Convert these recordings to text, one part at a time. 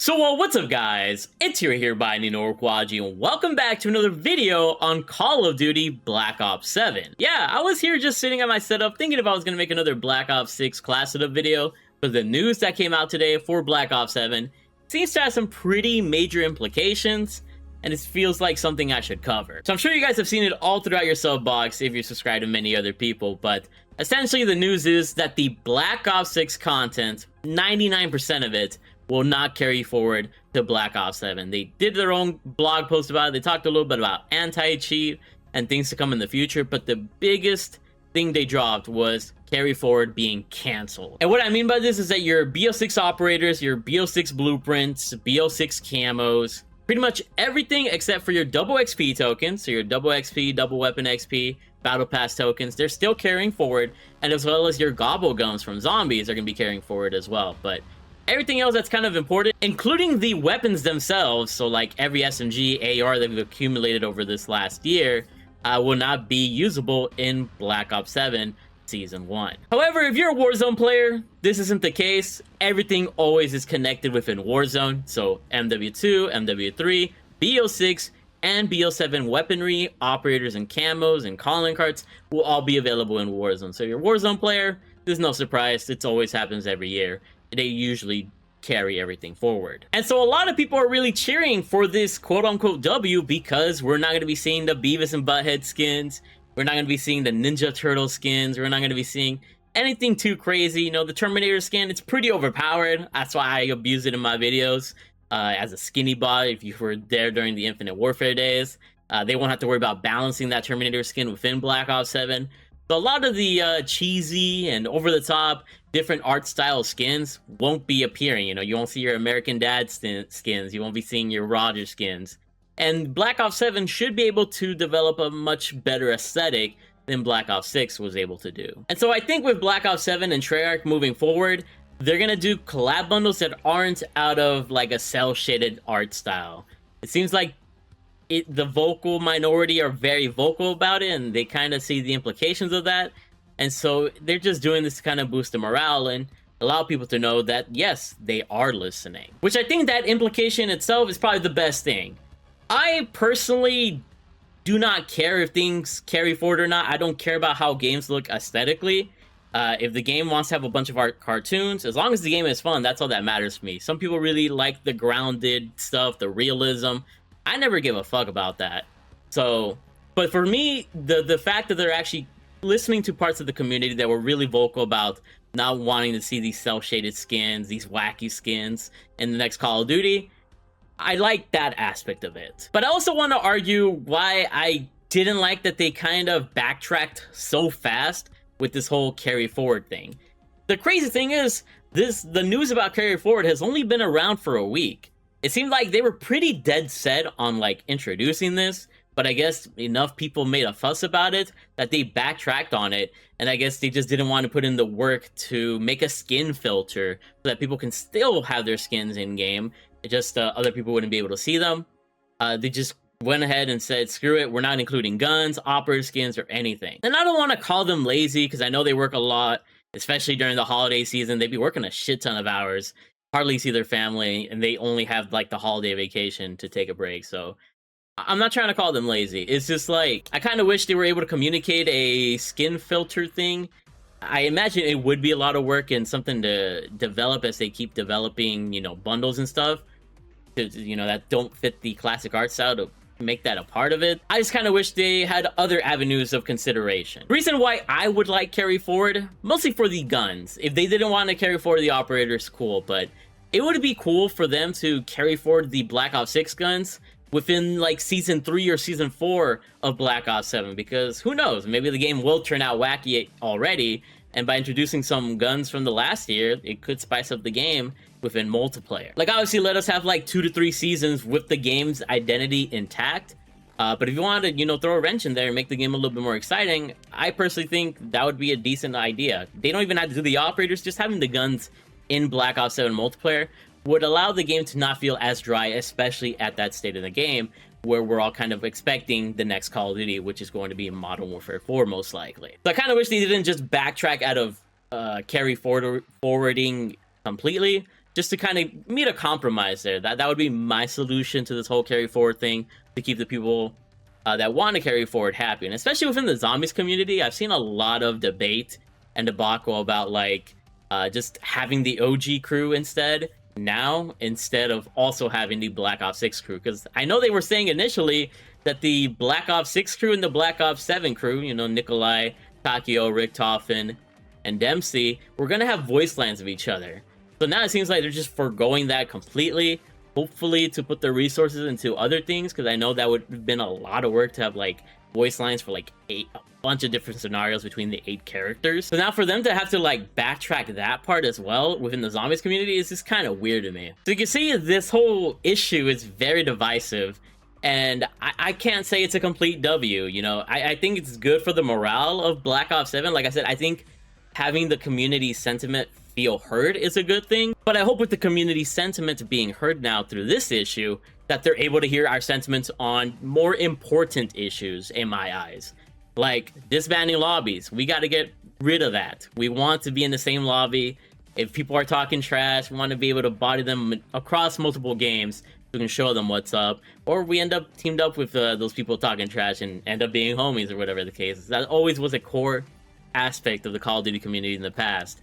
So what's up guys, it's here by Nino Orkwaji, and welcome back to another video on Call of Duty Black Ops 7. Yeah, I was here just sitting at my setup thinking if I was going to make another Black Ops 6 class setup video, but the news that came out today for Black Ops 7 seems to have some pretty major implications, and it feels like something I should cover. So I'm sure you guys have seen it all throughout your sub box if you're subscribed to many other people, but essentially the news is that the Black Ops 6 content, 99% of it, will not carry forward to Black Ops 7. They did their own blog post about it. They talked a little bit about anti-cheat and things to come in the future, but the biggest thing they dropped was carry forward being canceled. And what I mean by this is that your BO6 operators, your BO6 blueprints, BO6 camos, pretty much everything except for your double XP tokens, so your double XP, double weapon XP, battle pass tokens, they're still carrying forward, and as well as your gobble gums from zombies are going to be carrying forward as well. But everything else that's kind of important, including the weapons themselves, so like every SMG, AR that we've accumulated over this last year, will not be usable in Black Ops 7 Season 1. However, if you're a Warzone player, this isn't the case. Everything always is connected within Warzone, so MW2, MW3, BO6, and BO7 weaponry, operators, and camos, and calling cards will all be available in Warzone. So if you're a Warzone player, there's no surprise, it always happens every year. They usually carry everything forward. And so a lot of people are really cheering for this quote-unquote W because we're not going to be seeing the Beavis and Butthead skins. We're not going to be seeing the Ninja Turtle skins. We're not going to be seeing anything too crazy. You know, the Terminator skin, it's pretty overpowered. That's why I abuse it in my videos as a skinny bot. If you were there during the Infinite Warfare days, they won't have to worry about balancing that Terminator skin within Black Ops 7. So a lot of the cheesy and over-the-top different art style skins won't be appearing. You know, you won't see your American Dad skins. You won't be seeing your Roger skins. And Black Ops 7 should be able to develop a much better aesthetic than Black Ops 6 was able to do. And so I think with Black Ops 7 and Treyarch moving forward, they're going to do collab bundles that aren't out of like a cel-shaded art style. It seems like the vocal minority are very vocal about it, and they kind of see the implications of that. And so they're just doing this to kind of boost the morale and allow people to know that, yes, they are listening. Which I think that implication itself is probably the best thing. I personally do not care if things carry forward or not. I don't care about how games look aesthetically. If the game wants to have a bunch of art cartoons, as long as the game is fun, that's all that matters to me. Some people really like the grounded stuff, the realism. I never give a fuck about that. So, but for me, the fact that they're actually listening to parts of the community that were really vocal about not wanting to see these cel-shaded skins, these wacky skins in the next Call of Duty, I like that aspect of it. But I also want to argue why I didn't like that they kind of backtracked so fast with this whole carry forward thing. The crazy thing is, the news about carry forward has only been around for a week. It seemed like they were pretty dead set on like introducing this, but I guess enough people made a fuss about it that they backtracked on it, and I guess they just didn't want to put in the work to make a skin filter so that people can still have their skins in game. It just other people wouldn't be able to see them. They just went ahead and said, screw it, we're not including guns, operator skins, or anything. And I don't want to call them lazy because I know they work a lot, especially during the holiday season. They'd be working a shit ton of hours, hardly see their family, and they only have like the holiday vacation to take a break. So I'm not trying to call them lazy. It's just like, I kind of wish they were able to communicate a skin filter thing. I imagine it would be a lot of work and something to develop as they keep developing, you know, bundles and stuff, you know, that don't fit the classic art style to make that a part of it. I just kind of wish they had other avenues of consideration. The reason why I would like carry forward, mostly for the guns. If they didn't want to carry forward the operators, cool, but it would be cool for them to carry forward the Black Ops 6 guns within like Season 3 or Season 4 of Black Ops 7, because who knows, maybe the game will turn out wacky already, and by introducing some guns from the last year, it could spice up the game within multiplayer. Like, obviously, let us have like 2 to 3 seasons with the game's identity intact, but if you want to, you know, throw a wrench in there and make the game a little bit more exciting, I personally think that would be a decent idea. They don't even have to do the operators, just having the guns in Black Ops 7 multiplayer would allow the game to not feel as dry, especially at that state of the game where we're all kind of expecting the next Call of Duty, which is going to be Modern Warfare 4 most likely. So I kind of wish they didn't just backtrack out of carry forwarding completely, just to kind of meet a compromise there. That would be my solution to this whole carry forward thing, to keep the people that want to carry forward happy. And especially within the zombies community, I've seen a lot of debate and debacle about like just having the OG crew instead of also having the Black Ops 6 crew. Because I know they were saying initially that the Black Ops 6 crew and the Black Ops 7 crew, you know, Nikolai, Takio, Richtofen, and Dempsey, were going to have voice lines of each other. So now it seems like they're just foregoing that completely, hopefully to put their resources into other things, because I know that would have been a lot of work to have like voice lines for like a bunch of different scenarios between the 8 characters. So now for them to have to like backtrack that part as well within the zombies community is just kind of weird to me. So you can see this whole issue is very divisive, and I can't say it's a complete W. You know, I think it's good for the morale of Black Ops 7. Like I said, I think having the community sentiment feel heard is a good thing, but I hope with the community sentiment being heard now through this issue, that they're able to hear our sentiments on more important issues in my eyes. Like disbanding lobbies, we got to get rid of that. We want to be in the same lobby. If people are talking trash, we want to be able to body them across multiple games. We can show them what's up, or we end up teamed up with those people talking trash and end up being homies or whatever the case is. That always was a core aspect of the Call of Duty community in the past.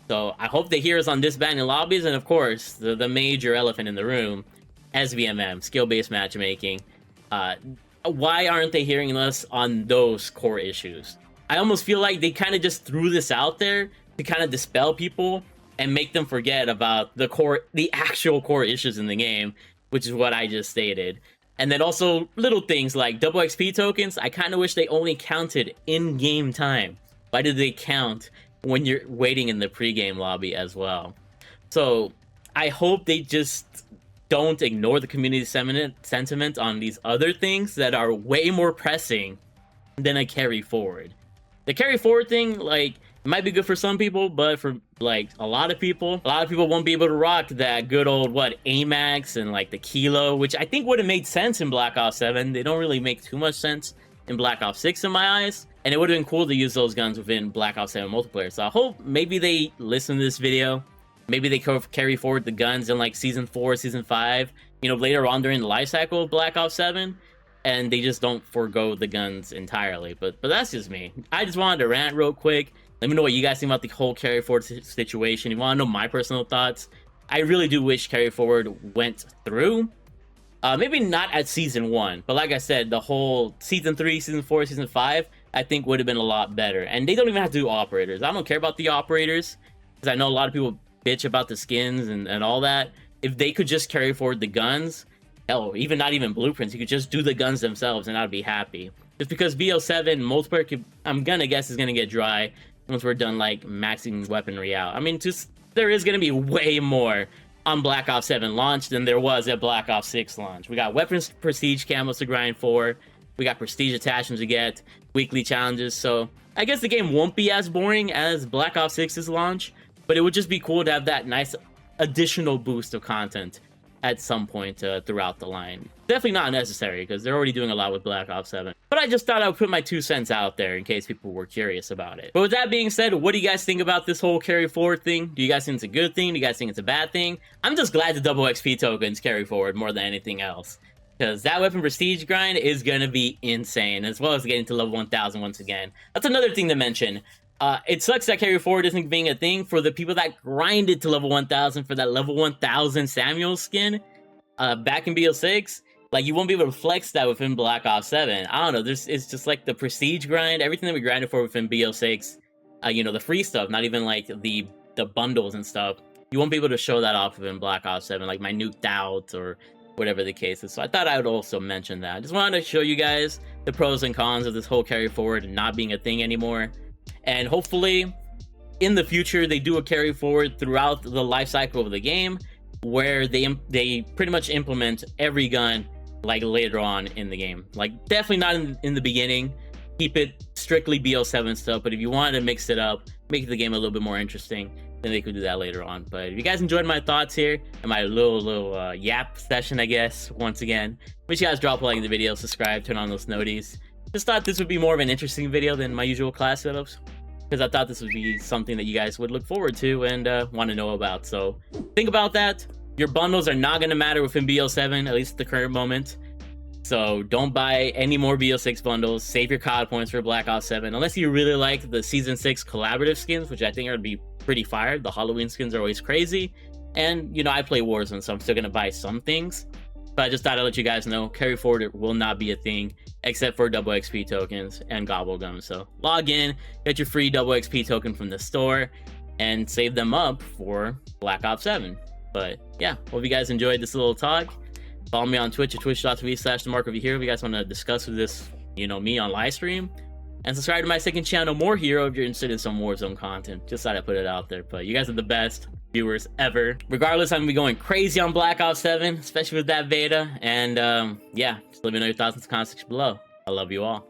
So I hope they hear us on disbanding lobbies, and of course, the major elephant in the room, SVMM, skill-based matchmaking. Why aren't they hearing us on those core issues? I almost feel like they kind of just threw this out there to kind of dispel people and make them forget about the actual core issues in the game, which is what I just stated. And then also little things like double XP tokens. I kind of wish they only counted in-game time. Why did they count when you're waiting in the pre-game lobby as well? So I hope they just don't ignore the community sentiment on these other things that are way more pressing than a carry forward. The carry forward thing, like, it might be good for some people, but for like a lot of people won't be able to rock that good old AMAX and like the Kilo, which I think would have made sense in Black Ops 7. They don't really make too much sense in Black Ops 6 in my eyes, and it would have been cool to use those guns within Black Ops 7 multiplayer. So I hope maybe they listen to this video, maybe they carry forward the guns in like Season 4, Season 5, you know, later on during the life cycle of Black Ops 7, and they just don't forego the guns entirely. But that's just me. I just wanted to rant real quick. Let me know what you guys think about the whole carry forward situation. You want to know my personal thoughts? I really do wish carry forward went through. Maybe not at Season 1, but like I said, the whole Season 3, Season 4, Season 5, I think would have been a lot better. And they don't even have to do operators. I don't care about the operators, because I know a lot of people bitch about the skins and all that. If they could just carry forward the guns, hell, even not even blueprints, you could just do the guns themselves and I'd be happy. Just because BO7 multiplayer, I'm gonna guess, is gonna get dry once we're done like maxing weaponry out. I mean, there is gonna be way more on Black Ops 7 launch than there was at Black Ops 6 launch. We got weapons prestige camos to grind for, we got prestige attachments to get, weekly challenges, so I guess the game won't be as boring as Black Ops 6's launch, but it would just be cool to have that nice additional boost of content at some point throughout the line. Definitely not necessary, because they're already doing a lot with Black Ops 7. But I just thought I would put my 2 cents out there in case people were curious about it. But with that being said, what do you guys think about this whole carry forward thing? Do you guys think it's a good thing? Do you guys think it's a bad thing? I'm just glad the double XP tokens carry forward more than anything else, because that weapon prestige grind is gonna be insane, as well as getting to level 1000 once again. That's another thing to mention. It sucks that carry forward isn't being a thing for the people that grinded to level 1000 for that level 1000 Samuel skin back in BO6. Like, you won't be able to flex that within Black Ops 7. I don't know, it's just like the prestige grind, everything that we grinded for within BO6, you know, the free stuff, not even like the bundles and stuff. You won't be able to show that off within Black Ops 7, like my nuked out or whatever the case is. So I thought I would also mention that. I just wanted to show you guys the pros and cons of this whole carry forward not being a thing anymore. And hopefully, in the future, they do a carry forward throughout the life cycle of the game, where they pretty much implement every gun like later on in the game. Like, definitely not in the beginning. Keep it strictly BO7 stuff. But if you wanted to mix it up, make the game a little bit more interesting, then they could do that later on. But if you guys enjoyed my thoughts here and my little yap session, I guess, once again, make sure you guys drop a like in the video, subscribe, turn on those noties. Just thought this would be more of an interesting video than my usual class setups. because I thought this would be something that you guys would look forward to and want to know about. So think about that. Your bundles are not going to matter within BO7, at least at the current moment. So don't buy any more BO6 bundles. Save your COD points for Black Ops 7. Unless you really like the Season 6 collaborative skins, which I think are going to be pretty fire. The Halloween skins are always crazy. And, you know, I play Warzone, so I'm still going to buy some things. But I just thought I'd let you guys know, carry forward it will not be a thing, except for double XP tokens and gobblegum. So log in, get your free double XP token from the store, and save them up for Black Ops 7. But yeah, hope you guys enjoyed this little talk. Follow me on Twitch at twitch.tv/themarkofyourhero if you guys want to discuss with this, you know, me on live stream. And subscribe to my second channel, More Hero, if you're interested in some Warzone content. Just thought I'd put it out there. But you guys are the best viewers ever. Regardless, I'm gonna be going crazy on Black Ops 7, especially with that beta. And yeah, just let me know your thoughts in the comment section below. I love you all.